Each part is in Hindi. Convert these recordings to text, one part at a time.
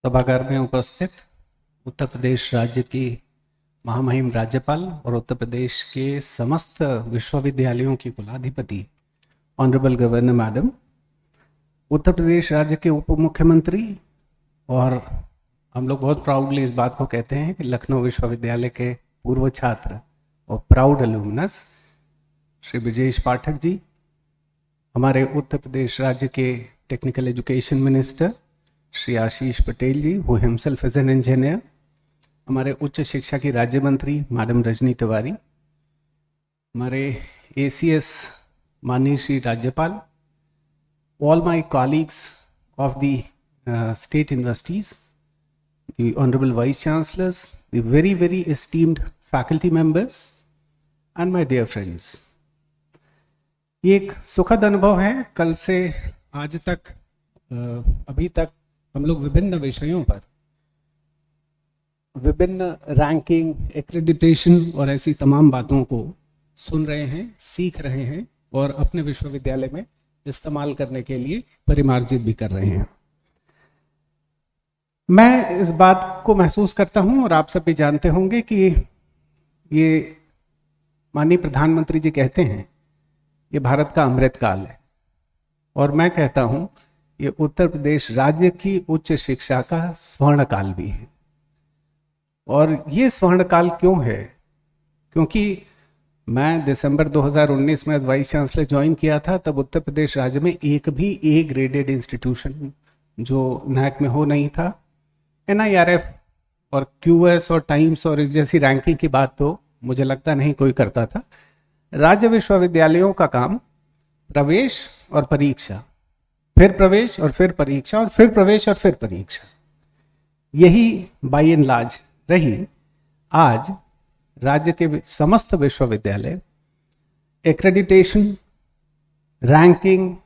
सभागार में उपस्थित उत्तर प्रदेश राज्य की महामहिम राज्यपाल और उत्तर प्रदेश के समस्त विश्वविद्यालयों की कुलाधिपति ऑनरेबल गवर्नर मैडम, उत्तर प्रदेश राज्य के उप मुख्यमंत्री और हम लोग बहुत प्राउडली इस बात को कहते हैं कि लखनऊ विश्वविद्यालय के पूर्व छात्र और प्राउड अलुमनस श्री ब्रजेश पाठक जी, हमारे उत्तर प्रदेश राज्य के technical education minister Shri Ashish Patel ji, who himself is an engineer, हमारे उच्च शिक्षा की राज्य मंत्री मैडम रजनी तिवारी, हमारे ACS माननीय श्री राज्यपाल, all my colleagues of the state universities, the honorable vice chancellors, the very esteemed faculty members and my dear friends. ये एक सुखद अनुभव है। कल से आज तक अभी तक हम लोग विभिन्न विषयों पर विभिन्न रैंकिंग, एक्रेडिटेशन और ऐसी तमाम बातों को सुन रहे हैं, सीख रहे हैं और अपने विश्वविद्यालय में इस्तेमाल करने के लिए परिमार्जित भी कर रहे हैं। मैं इस बात को महसूस करता हूं और आप सब भी जानते होंगे कि ये माननीय प्रधानमंत्री जी कहते हैं ये भारत का अमृत काल है, और मैं कहता हूं ये उत्तर प्रदेश राज्य की उच्च शिक्षा का स्वर्ण काल भी है। और ये स्वर्ण काल क्यों है? क्योंकि मैं दिसंबर 2019 में एज वाइस चांसलर ज्वाइन किया था, तब उत्तर प्रदेश राज्य में एक भी A ग्रेडेड इंस्टीट्यूशन जो NAAC में हो नहीं था। NIRF और QS और टाइम्स और इस जैसी रैंकिंग की बात तो मुझे लगता नहीं कोई करता था। राज्य विश्वविद्यालयों का काम प्रवेश और परीक्षा, फिर प्रवेश और फिर परीक्षा और फिर प्रवेश और फिर परीक्षा, यही बाय एंड लार्ज रही। आज राज्य के समस्त विश्वविद्यालय एक्रेडिटेशन, रैंकिंग,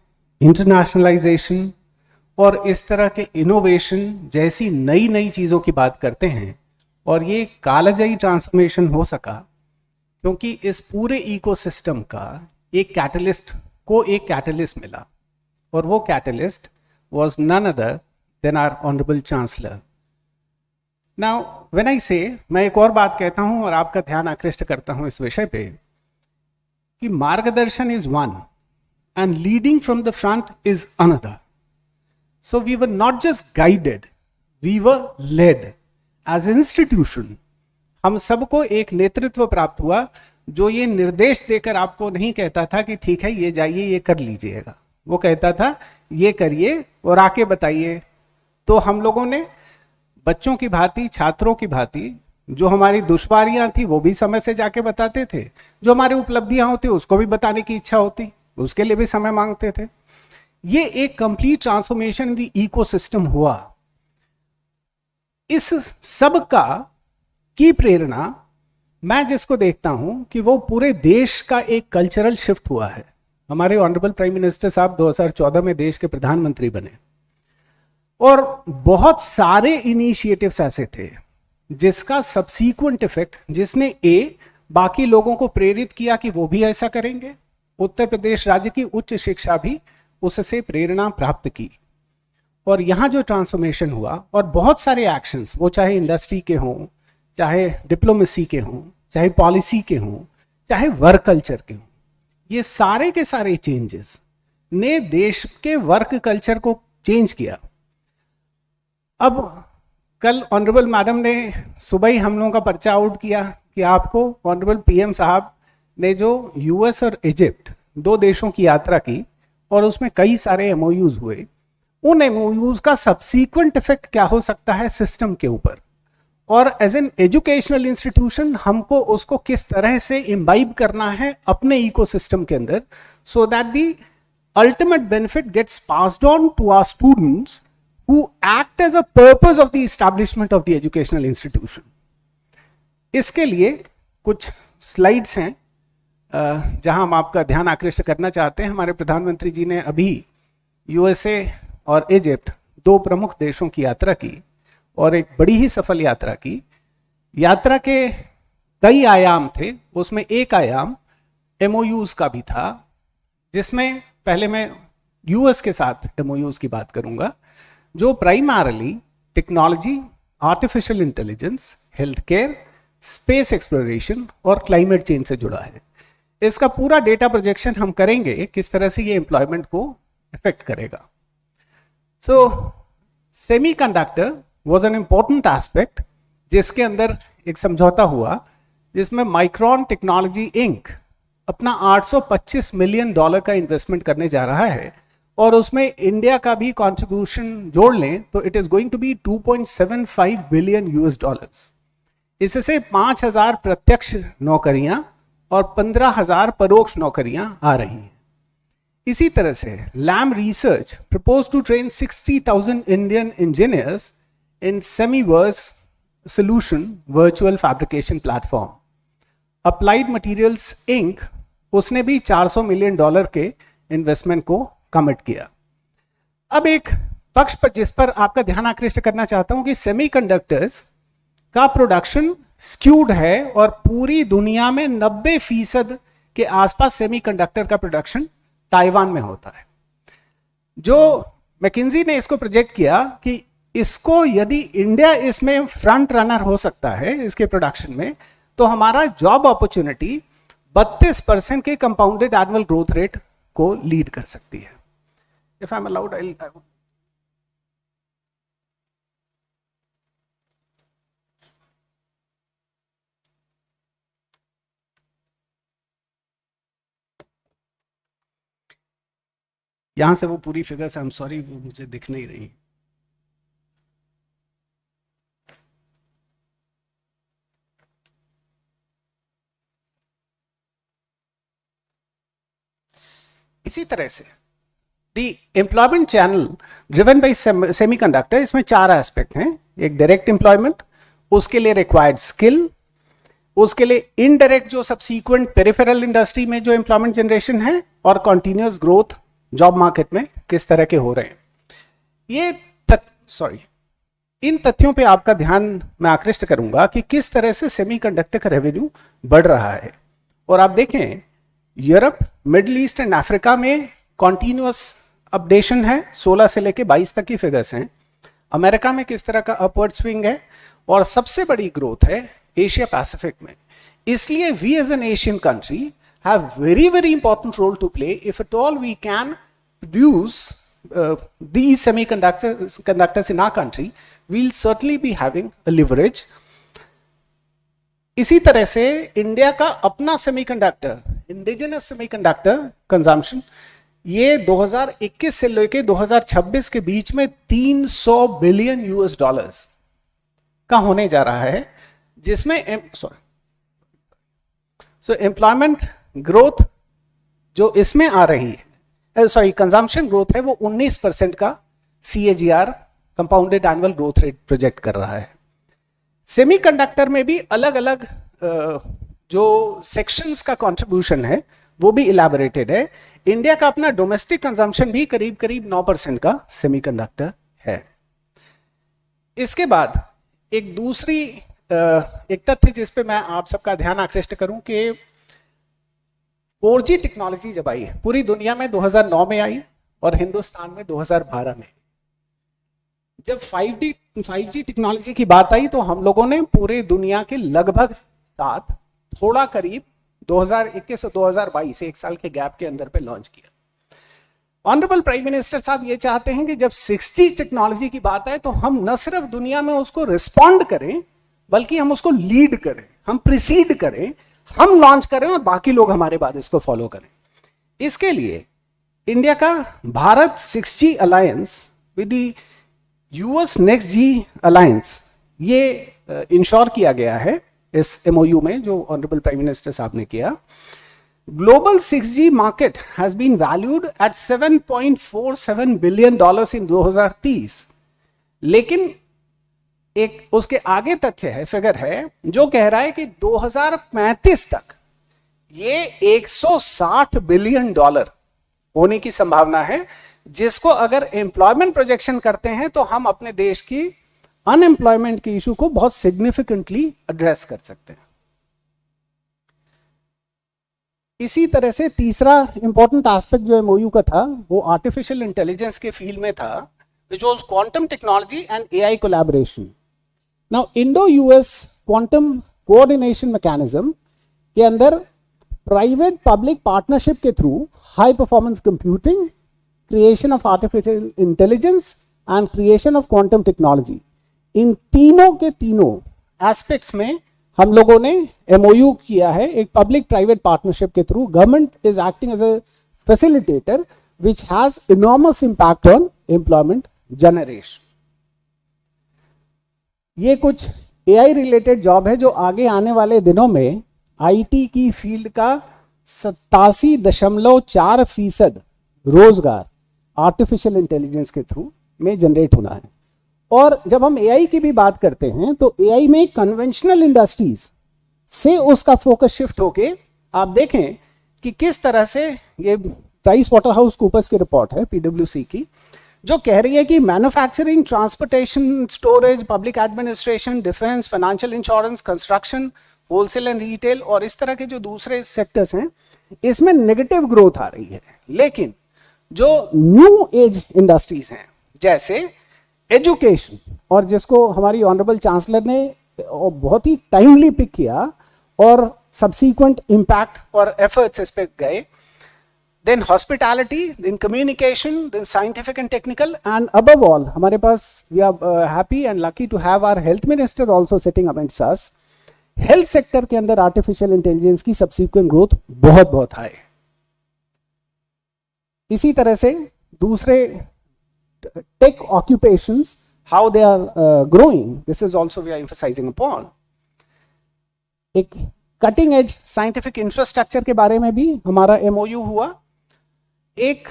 इंटरनेशनलाइजेशन और इस तरह के इनोवेशन जैसी नई नई चीज़ों की बात करते हैं। और ये कालजयी ट्रांसफॉर्मेशन हो सका क्योंकि इस पूरे इकोसिस्टम का एक कैटलिस्ट मिला, और वो catalyst was none other than our honorable chancellor. Now, when I say, मैं एक और बात कहता हूं और आपका ध्यान आकृष्ट करता हूं इस विषय पे कि मार्गदर्शन is one and leading from the front is another. So we were not just guided, we were led as an institution. हम सबको एक नेतृत्व प्राप्त हुआ जो ये निर्देश देकर आपको नहीं कहता था कि ठीक है ये जाइए ये कर लीजिएगा, वो कहता था ये करिए और आके बताइए। तो हम लोगों ने बच्चों की भांति, छात्रों की भांति, जो हमारी दुश्वारियां थी वो भी समय से जाके बताते थे, जो हमारी उपलब्धियां होती उसको भी बताने की इच्छा होती उसके लिए भी समय मांगते थे। ये एक complete transformation in the ecosystem हुआ। इस सब का की प्रेरणा मैं जिसको देखता हूं कि वो पूरे देश का एक कल्चरल शिफ्ट हुआ है। हमारे ऑनरेबल प्राइम मिनिस्टर साहब 2014 में देश के प्रधानमंत्री बने और बहुत सारे इनिशिएटिव्स ऐसे थे जिसका सबसीक्वेंट इफेक्ट, जिसने बाकी लोगों को प्रेरित किया कि वो भी ऐसा करेंगे। उत्तर प्रदेश राज्य की उच्च शिक्षा भी उससे प्रेरणा प्राप्त की और यहाँ जो ट्रांसफॉर्मेशन हुआ और बहुत सारे एक्शंस, वो चाहे इंडस्ट्री के हों, चाहे डिप्लोमेसी के हों, चाहे पॉलिसी के हों, चाहे वर्क कल्चर के हों, ये सारे के सारे चेंजेस ने देश के वर्क कल्चर को चेंज किया। अब कल ऑनरेबल मैडम ने सुबह ही हम लोगों का पर्चा आउट किया कि आपको ऑनरेबल PM साहब ने जो US और इजिप्ट 2 देशों की यात्रा की और उसमें कई सारे MOUs हुए, उन MOUs का सबसीक्वेंट इफेक्ट क्या हो सकता है सिस्टम के ऊपर, और एज एन एजुकेशनल इंस्टीट्यूशन हमको उसको किस तरह से इम्बाइब करना है अपने इकोसिस्टम के अंदर, so that the ultimate benefit gets passed on to our students who act as a purpose of the establishment of the educational institution. इसके लिए कुछ स्लाइड्स हैं जहां हम आपका ध्यान आकृष्ट करना चाहते हैं। हमारे प्रधानमंत्री जी ने अभी USA और इजिप्ट 2 प्रमुख देशों की यात्रा की और एक बड़ी ही सफल यात्रा की। यात्रा के कई आयाम थे, उसमें एक आयाम MOUs का भी था, जिसमें पहले मैं US के साथ MOUs की बात करूंगा, जो primarily technology, artificial intelligence, health care, space exploration और क्लाइमेट चेंज से जुड़ा है। इसका पूरा डेटा प्रोजेक्शन हम करेंगे किस तरह से ये एम्प्लॉयमेंट को इफेक्ट करेगा। So semiconductor was an important aspect, जिसके अंदर एक समझौता हुआ जिसमें माइक्रॉन टेक्नोलॉजी इंक अपना $825 मिलियन का इन्वेस्टमेंट करने जा रहा है, और उसमें इंडिया का भी कंट्रीब्यूशन जोड़ लें तो it is going to be $2.75 billion. इससे 5,000 प्रत्यक्ष नौकरियां और 15,000 परोक्ष नौकरियां आ रही हैं। इसी तरह से Lam Research propose to train 60,000 Indian engineers in Semiverse solution virtual fabrication platform. Applied Materials Inc उसने भी $400 मिलियन के इन्वेस्टमेंट को कमिट किया। अब एक पक्ष पर जिस पर आपका ध्यान आकृष्ट करना चाहता हूं कि सेमीकंडक्टर्स का प्रोडक्शन स्क्यूड है, और पूरी दुनिया में 90% के आसपास सेमीकंडक्टर का प्रोडक्शन ताइवान में होता है। जो मैकिंजी ने इसको प्रोजेक्ट किया कि इसको यदि इंडिया इसमें फ्रंट रनर हो सकता है इसके प्रोडक्शन में, तो हमारा जॉब अपॉर्चुनिटी 32% के कंपाउंडेड एनुअल ग्रोथ रेट को लीड कर सकती है। If I am allowed I यहां से वो पूरी फिगर्स, आई एम सॉरी, वो मुझे दिख नहीं रही। इसी तरह से the employment channel driven by semiconductor, इसमें 4 एस्पेक्ट हैं। एक डायरेक्ट एम्प्लॉयमेंट, उसके लिए रिक्वायर्ड स्किल, उसके लिए इनडायरेक्ट जो सबसीक्वेंट पेरिफेरल इंडस्ट्री में जो एम्प्लॉयमेंट जनरेशन है, और कॉन्टिन्यूअस ग्रोथ जॉब मार्केट में किस तरह के हो रहे हैं। ये इन तथ्यों पे आपका ध्यान मैं आकृष्ट करूंगा कि किस तरह से सेमीकंडक्टर का रेवेन्यू बढ़ रहा है। और आप देखें Europe, middle east and Africa में कॉन्टिन्यूअस अपडेशन है, 16 से लेके 22 तक की फिगर्स हैं। अमेरिका में किस तरह का अपवर्ड स्विंग है, और सबसे बड़ी ग्रोथ है एशिया पैसिफिक में। इसलिए we as an Asian country have very important role to play. If at all we can produce these semiconductors in our country, we'll certainly be having a leverage. इसी तरह से इंडिया का अपना सेमीकंडक्टर, इंडिजिनस सेमीकंडक्टर कंजम्पशन, ये 2021 से लेके 2026 के बीच में $300 बिलियन का होने जा रहा है, जिसमें एम्प्लॉयमेंट ग्रोथ जो इसमें आ रही है, कंजम्पशन ग्रोथ है, वो 19% का CAGR compounded annual growth rate project कर रहा है। सेमीकंडक्टर में भी अलग अलग जो सेक्शंस का कंट्रीब्यूशन है वो भी इलैबोरेटेड है। इंडिया का अपना डोमेस्टिक कंजम्पशन भी करीब करीब 9% का सेमीकंडक्टर है। इसके बाद एक दूसरी एक तथ्य जिस पे मैं आप सबका ध्यान आकृष्ट करूं कि 4G टेक्नोलॉजी जब आई, पूरी दुनिया में 2009 में आई और हिंदुस्तान में 2012 में। जब 5G टेक्नोलॉजी की बात आई तो हम लोगों ने पूरे दुनिया के लगभग साथ थोड़ा करीब 2021 और 2022 एक साल के गैप के अंदर पे लॉन्च किया। ऑनरेबल प्राइम मिनिस्टर साहब ये चाहते हैं कि जब 6G टेक्नोलॉजी की बात आए तो हम न सिर्फ दुनिया में उसको रिस्पॉन्ड करें, बल्कि हम उसको लीड करें, हम प्रिसीड करें, हम लॉन्च करें और बाकी लोग हमारे बाद इसको फॉलो करें। इसके लिए इंडिया का Bharat 6G alliance with the US next G alliance, ये इंश्योर किया गया है इस MOU में जो ऑनरेबल प्राइम मिनिस्टर साहब ने किया। Global 6G market has been valued at $7.47 billion in 2030। लेकिन एक उसके आगे तथ्य है, फिगर है, जो कह रहा है कि 2035 तक ये $160 बिलियन होने की संभावना है, जिसको अगर एम्प्लॉयमेंट प्रोजेक्शन करते हैं तो हम अपने देश की अनएम्प्लॉयमेंट की इशू को बहुत सिग्निफिकेंटली एड्रेस कर सकते हैं। इसी तरह से तीसरा इंपॉर्टेंट एस्पेक्ट जो MOU का था वो आर्टिफिशियल इंटेलिजेंस के फील्ड में था। which was quantum technology and AI collaboration. Now Indo-US quantum coordination mechanism के अंदर प्राइवेट पब्लिक पार्टनरशिप के through high performance computing, creation of artificial intelligence and creation of quantum technology, इन तीनों के तीनों एस्पेक्ट्स में हम लोगों ने MOU किया है. एक पब्लिक प्राइवेट पार्टनरशिप के through government is acting as a facilitator which has enormous impact on employment generation. ये कुछ AI रिलेटेड जॉब है जो आगे आने वाले दिनों में IT की फील्ड का 87.4% रोजगार आर्टिफिशियल इंटेलिजेंस के थ्रू में जनरेट होना है. और जब हम AI की भी बात करते हैं तो AI में कन्वेंशनल इंडस्ट्रीज से उसका फोकस शिफ्ट होके आप देखें कि किस तरह से ये प्राइस वाटरहाउस कूपर्स की रिपोर्ट है PwC की, जो कह रही है कि manufacturing, transportation, storage, public administration, defence, financial insurance, construction, wholesale and retail और इस तरह के जो दूसरे सेक्टर्स हैं इसमें नेगेटिव ग्रोथ आ रही है. लेकिन जो न्यू एज इंडस्ट्रीज हैं जैसे एजुकेशन, और जिसको हमारी ऑनरेबल चांसलर ने बहुत ही टाइमली पिक किया और सब्सीक्वेंट इम्पैक्ट और एफर्ट्स इस पे गए, then hospitality, then communication, then scientific and technical, and above all हमारे पास we are happy and lucky to have our health minister also sitting amongst us. Health sector के अंदर आर्टिफिशियल इंटेलिजेंस की सब्सिक्वेंट ग्रोथ बहुत हाई. इसी तरह से दूसरे tech occupations how they are growing, this is also we are emphasising upon. एक कटिंग एज साइंटिफिक इंफ्रास्ट्रक्चर के बारे में भी हमारा MOU हुआ, एक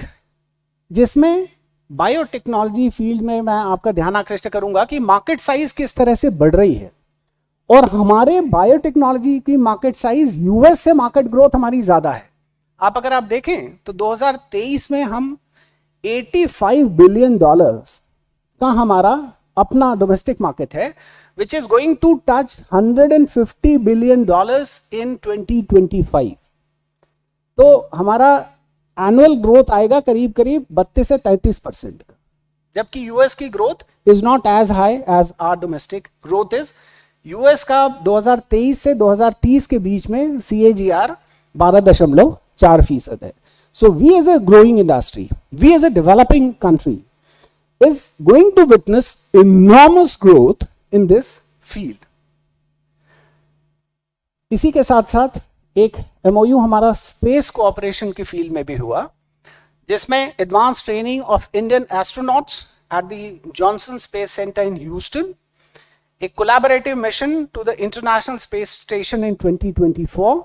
जिसमें बायोटेक्नोलॉजी फील्ड में मैं आपका ध्यान आकृष्ट करूंगा कि मार्केट साइज किस तरह से बढ़ रही है. और हमारे बायोटेक्नोलॉजी की मार्केट साइज US से मार्केट ग्रोथ हमारी ज्यादा है. अगर आप देखें तो 2023 में हम $85 बिलियन का हमारा अपना डोमेस्टिक मार्केट है, which is going to touch $150 billion in 2025. तो हमारा एनुअल ग्रोथ आएगा करीब 32 से 33%, जबकि US की growth is not as high as our domestic growth is. US का 2023 से 2030 के बीच में CAGR 12.4% है. So we as a growing industry, we as a developing country is going to witness enormous growth in this field. इसी के साथ साथ एक MOU हमारा स्पेस कोऑपरेशन की फील्ड में भी हुआ, जिसमें advance training of Indian astronauts at the Johnson Space Center in Houston, एक collaborative mission to the International Space Station in 2024,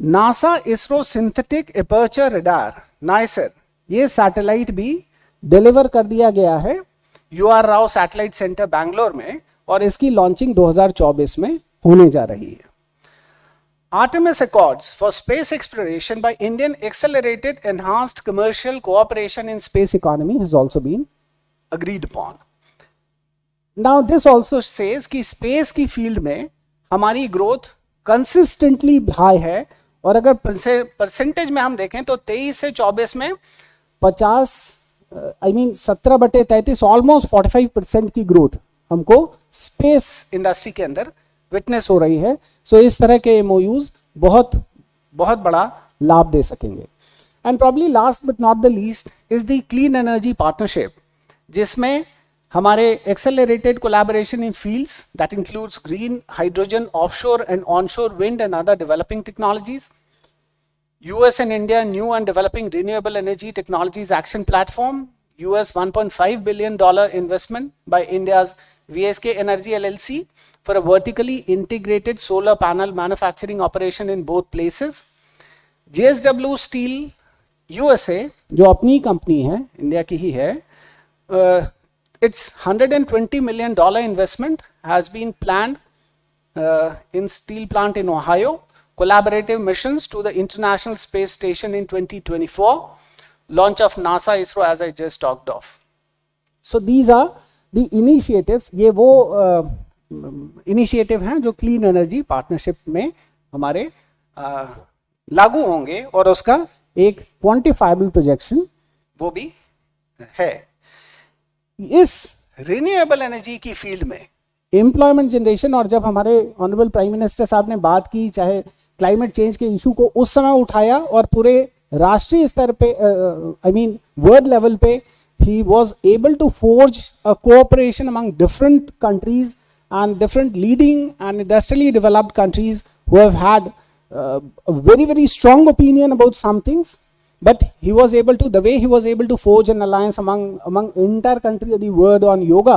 NASA ISRO synthetic aperture radar NISAR, ये सैटेलाइट भी डिलीवर कर दिया गया है UR Rao satellite centre Bangalore में, और इसकी लॉन्चिंग 2024 में होने जा रही है. Artemis Accords for space exploration by Indian accelerated enhanced commercial cooperation in space economy has also been agreed upon. Now this also says कि स्पेस की फील्ड में हमारी ग्रोथ कंसिस्टेंटली हाई है, और अगर परसेंटेज में हम देखें तो 23 से 24 में 17/33 ऑलमोस्ट 45% की ग्रोथ हमको स्पेस इंडस्ट्री के अंदर विटनेस हो रही है. सो इस तरह के MOUs बहुत बड़ा लाभ दे सकेंगे. And probably last but not the least is the clean energy partnership, जिसमें हमारे accelerated collaboration in fields that includes green hydrogen, offshore and onshore wind and other developing technologies. US and India new and developing renewable energy technologies action platform, US $1.5 billion investment by India's VSK Energy LLC for a vertically integrated solar panel manufacturing operation in both places. JSW Steel USA, जो अपनी कंपनी है, इंडिया की ही है, its $120 million investment has been planned in steel plant in Ohio. Collaborative missions to the International Space Station in 2024, launch of NASA ISRO as I just talked of. So these are the initiatives. ये वो इनिशिएटिव हैं जो क्लीन एनर्जी पार्टनरशिप में हमारे लागू होंगे, और उसका एक क्वांटिफाइबल प्रोजेक्शन वो भी है. इस रिन्यूएबल एनर्जी की फील्ड में एम्प्लॉयमेंट जनरेशन, और जब हमारे ऑनरेबल प्राइम मिनिस्टर साहब ने बात की, चाहे क्लाइमेट चेंज के इशू को उस समय उठाया और पूरे राष्ट्रीय स्तर पे आई मीन वर्ल्ड लेवल पे he was able to forge a cooperation among different countries and different leading and industrially developed countries who have had a very, very strong opinion about some things, but he was able to, the way he was able to forge an alliance among entire country of the world on yoga.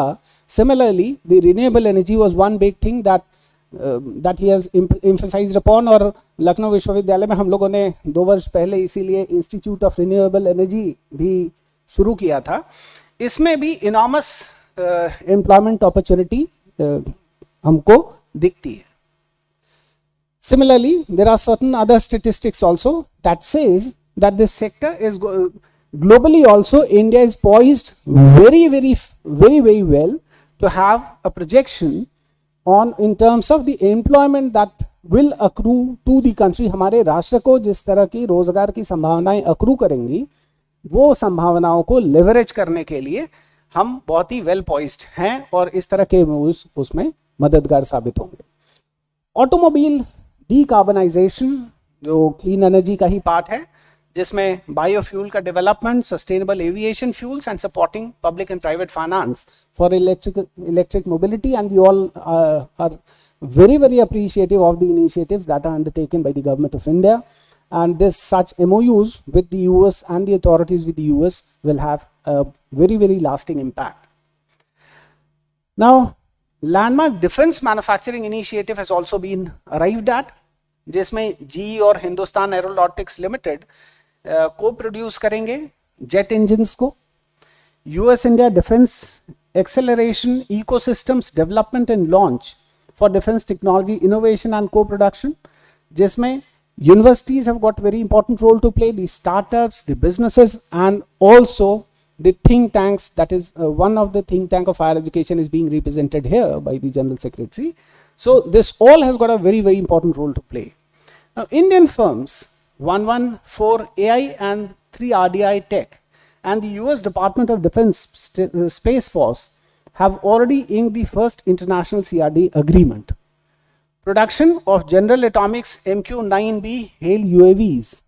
Similarly, the renewable energy was one big thing that he has emphasized upon, और लखनऊ विश्वविद्यालय में हम लोगों ने 2 वर्ष पहले इसीलिए इंस्टीट्यूट ऑफ रिन्यूएबल एनर्जी भी शुरू किया था. इसमें भी इनॉर्मस एम्प्लॉयमेंट अपॉर्चुनिटी हमको दिखती है. Similarly, there are certain other statistics also that says that this sector is globally also India is poised very well to have a projection on in terms of the employment that will accrue to the country. हमारे राष्ट्र को जिस तरह की रोजगार की संभावनाएं accrue करेंगी, वो संभावनाओं को leverage करने के लिए हम बहुत ही वेल पॉइज्ड हैं और इस तरह के मूव्स उसमें मददगार साबित होंगे. ऑटोमोबाइल डीकार्बनाइजेशन जो क्लीन एनर्जी का ही पार्ट है, जिसमें बायोफ्यूल का development, sustainable aviation fuels and supporting public and private finance for electric mobility, and we all are very appreciative of the initiatives that are undertaken by the government of India, and this such MOUs with the US and the authorities with the US will have a very lasting impact. Now, landmark defense manufacturing initiative has also been arrived at, जिसमें GE और हिंदुस्तान एरोनॉटिक्स लिमिटेड को प्रोड्यूस करेंगे जेट इंजन्स को. US India Defense Acceleration Ecosystems Development and Launch for Defense Technology Innovation and Co-Production, जिसमें universities have got very important role to play, the startups, the businesses, and also the think tanks. That is one of the think tank of higher education is being represented here by the General Secretary. So this all has got a very important role to play. Now, Indian firms 114 AI and 3 RDI Tech and the US Department of Defense Space Force have already inked the first international CRD agreement. Production of General Atomics MQ-9B HALE UAVs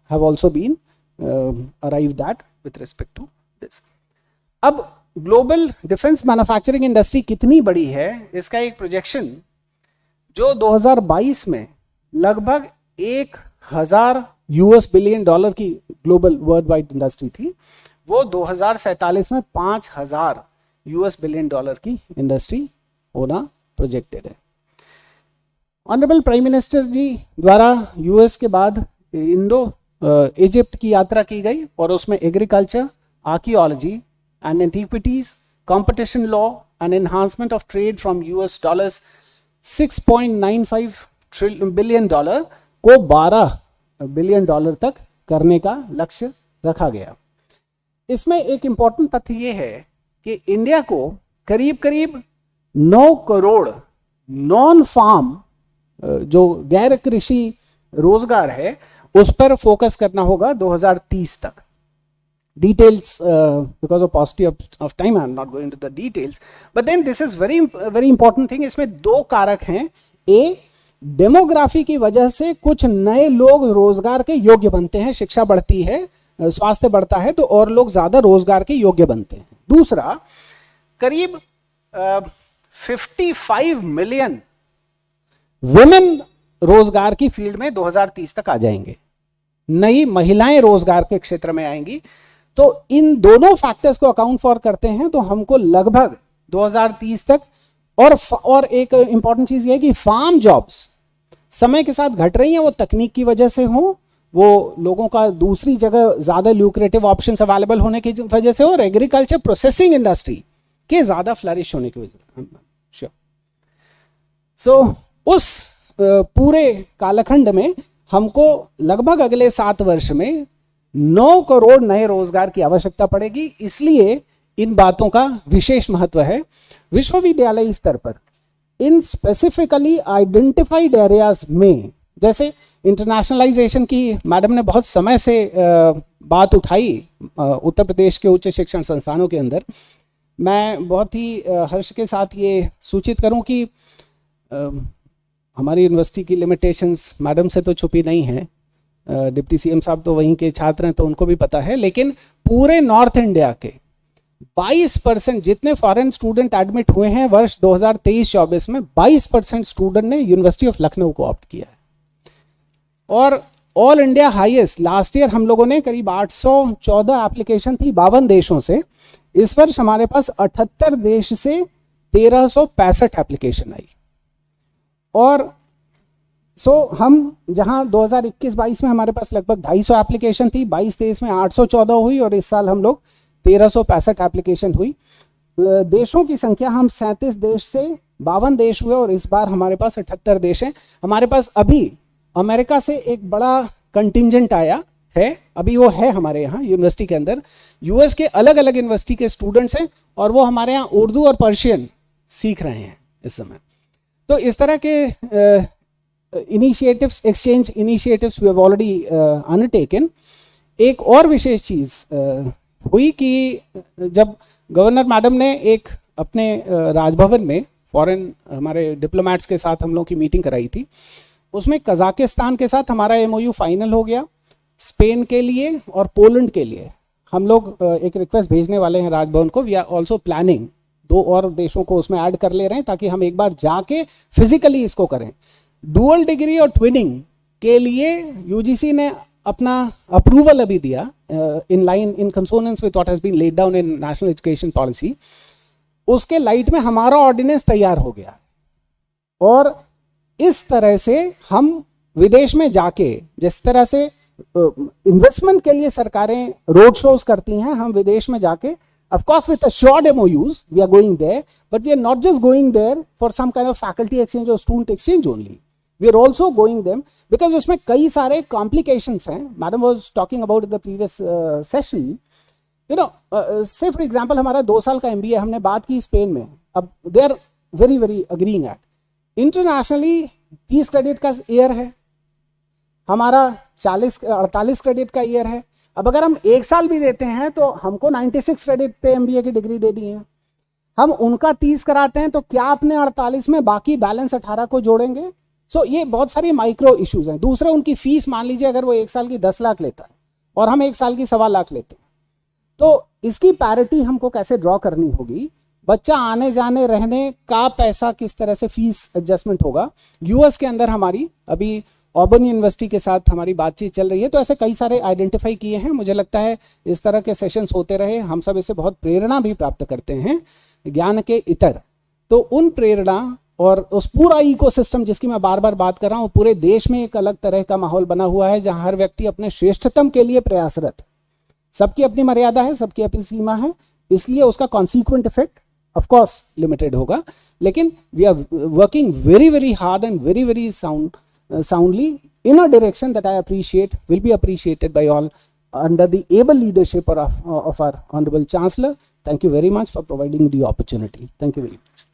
have also been arrived at with respect to this. अब ग्लोबल डिफेंस मैन्युफैक्चरिंग इंडस्ट्री कितनी बड़ी है, इसका एक प्रोजेक्शन जो 2022 में लगभग 1000 US बिलियन डॉलर की ग्लोबल वर्ल्ड वाइड इंडस्ट्री थी, वो 2047 में 5000 US बिलियन डॉलर की इंडस्ट्री होना प्रोजेक्टेड है. ऑनरेबल प्राइम मिनिस्टर जी द्वारा यूएस के बाद इजिप्ट की यात्रा की गई और उसमें agriculture, archaeology and antiquities, competition law and enhancement of trade from US $6.95 billion को 12 बिलियन डॉलर तक करने का लक्ष्य रखा गया. इसमें एक इंपॉर्टेंट तथ्य ये है कि इंडिया को करीब 9 करोड़ नॉन फार्म जो गैर कृषि रोजगार है उस पर फोकस करना होगा 2030 तक. Details because of paucity of time I am not going into the details, but then this is very important thing. इसमें 2 कारक हैं. A, डेमोग्राफी की वजह से कुछ नए लोग रोजगार के योग्य बनते हैं, शिक्षा बढ़ती है, स्वास्थ्य बढ़ता है तो और लोग ज्यादा रोजगार के योग्य बनते हैं. दूसरा, करीब 55 मिलियन वुमेन रोजगार की फील्ड में 2030 तक आ जाएंगे, नई महिलाएं रोजगार के क्षेत्र में आएंगी. तो इन दोनों फैक्टर्स को अकाउंट फॉर करते हैं तो हमको लगभग 2030 तक और एक इंपॉर्टेंट चीज ये है कि फार्म जॉब्स समय के साथ घट रही हैं, वो तकनीक की वजह से हो, वो लोगों का दूसरी जगह ज्यादा ल्यूक्रेटिव ऑप्शंस अवेलेबल होने की वजह से हो, और एग्रीकल्चर प्रोसेसिंग इंडस्ट्री के ज्यादा फ्लरिश होने की वजह से. सो उस पूरे कालखंड में हमको लगभग अगले 7 वर्ष में 9 करोड़ नए रोजगार की आवश्यकता पड़ेगी. इसलिए इन बातों का विशेष महत्व है. विश्वविद्यालय स्तर पर इन स्पेसिफिकली आइडेंटिफाइड एरियाज में, जैसे इंटरनेशनलाइजेशन की मैडम ने बहुत समय से बात उठाई उत्तर प्रदेश के उच्च शिक्षण संस्थानों के अंदर, मैं बहुत ही हर्ष के साथ ये सूचित करूं कि हमारी यूनिवर्सिटी की लिमिटेशंस मैडम से तो छुपी नहीं है, डिप्टी सीएम साहब तो वहीं के छात्र हैं तो उनको भी पता है, लेकिन पूरे नॉर्थ इंडिया के 22% जितने फॉरेन स्टूडेंट एडमिट हुए हैं वर्ष 2023-24 में, 22% स्टूडेंट ने यूनिवर्सिटी ऑफ लखनऊ को ऑप्ट किया है। और all India highest, last year हम लोगों ने करीब 814 एप्लीकेशन थी 52 देशों से, इस वर्ष हमारे पास 78 देश से 1365 एप्लीकेशन आई। और हम जहां 2021-22 में हमारे पास लगभग 250 एप्लीकेशन थी, 22-23 में 814 हुई और इस साल हम लोग 1365 एप्लीकेशन हुई। देशों की संख्या हम 37 देश से 52 देश हुए और इस बार हमारे पास 78 देश हैं। हमारे पास अभी अमेरिका से एक बड़ा कंटिंजेंट आया है, अभी वो है हमारे यहाँ यूनिवर्सिटी के अंदर। यूएस के अलग अलग यूनिवर्सिटी के स्टूडेंट्स हैं और वो हमारे यहाँ उर्दू और पर्शियन सीख रहे हैं इस समय। तो इस तरह के initiatives, exchange initiatives we have already undertaken. एक और विशेष चीज़ हुई कि जब गवर्नर मैडम ने एक अपने राजभवन में फॉरेन हमारे डिप्लोमेट्स के साथ हम लोग की मीटिंग कराई थी, उसमें कजाकिस्तान के साथ हमारा एमओयू फाइनल हो गया, स्पेन के लिए और पोलैंड के लिए हम लोग एक रिक्वेस्ट भेजने वाले हैं राजभवन को। वी आर ऑल्सो प्लानिंग 2 और देशों को उसमें ऐड कर ले रहे हैं ताकि हम एक बार जाके फिजिकली इसको करें। डुअल डिग्री और ट्विनिंग के लिए यूजीसी ने अपना अप्रूवल अभी दिया in line in consonance with what has been laid down in National Education Policy. उसके लाइट में हमारा ऑर्डिनेंस तैयार हो गया और इस तरह से हम विदेश में जाके, जिस तरह से इन्वेस्टमेंट के लिए सरकारें रोड शोज करती हैं, हम विदेश में जाके of course with assured MOUs we are going there, but we are not just going there for some kind of faculty exchange or student exchange only. We are also going them because उसमें कई सारे complications हैं. Madam was talking about in the previous session. You know, say for example हमारा 2 साल का MBA हमने बात की स्पेन में, अब they are very very agreeing at internationally 30 credit का ईयर है, हमारा 48 क्रेडिट का ईयर है। अब अगर हम 1 साल भी देते हैं तो हमको 96 क्रेडिट पे एमबीए की डिग्री दे दी है। हम उनका 30 कराते हैं तो क्या अपने 48 में बाकी बैलेंस 18 को जोड़ेंगे? सो ये बहुत सारी माइक्रो इश्यूज हैं। दूसरा, उनकी फीस मान लीजिए अगर वो 1 साल की 10 लाख लेता है और हम 1 साल की 1.25 लाख लेते हैं, तो इसकी पैरिटी हमको कैसे ड्रॉ करनी होगी? बच्चा आने जाने रहने का पैसा किस तरह से फीस एडजस्टमेंट होगा? यूएस के अंदर हमारी अभी ऑबर्न यूनिवर्सिटी के साथ हमारी बातचीत चल रही है, तो ऐसे कई सारे आइडेंटिफाई किए हैं। मुझे लगता है इस तरह के सेशंस होते रहे, हम सब इससे बहुत प्रेरणा भी प्राप्त करते हैं ज्ञान के इतर। तो उन प्रेरणा और उस पूरा इकोसिस्टम जिसकी मैं बार बार बात कर रहा हूँ, पूरे देश में एक अलग तरह का माहौल बना हुआ है जहाँ हर व्यक्ति अपने श्रेष्ठतम के लिए प्रयासरत है। सबकी अपनी मर्यादा है, सबकी अपनी सीमा है, इसलिए उसका consequent effect of course limited होगा, लेकिन we are working very very hard and very very soundly in a direction that I appreciate, will be appreciated by all under the able leadership of our Honorable Chancellor. Thank you very much for providing the opportunity. Thank you very much.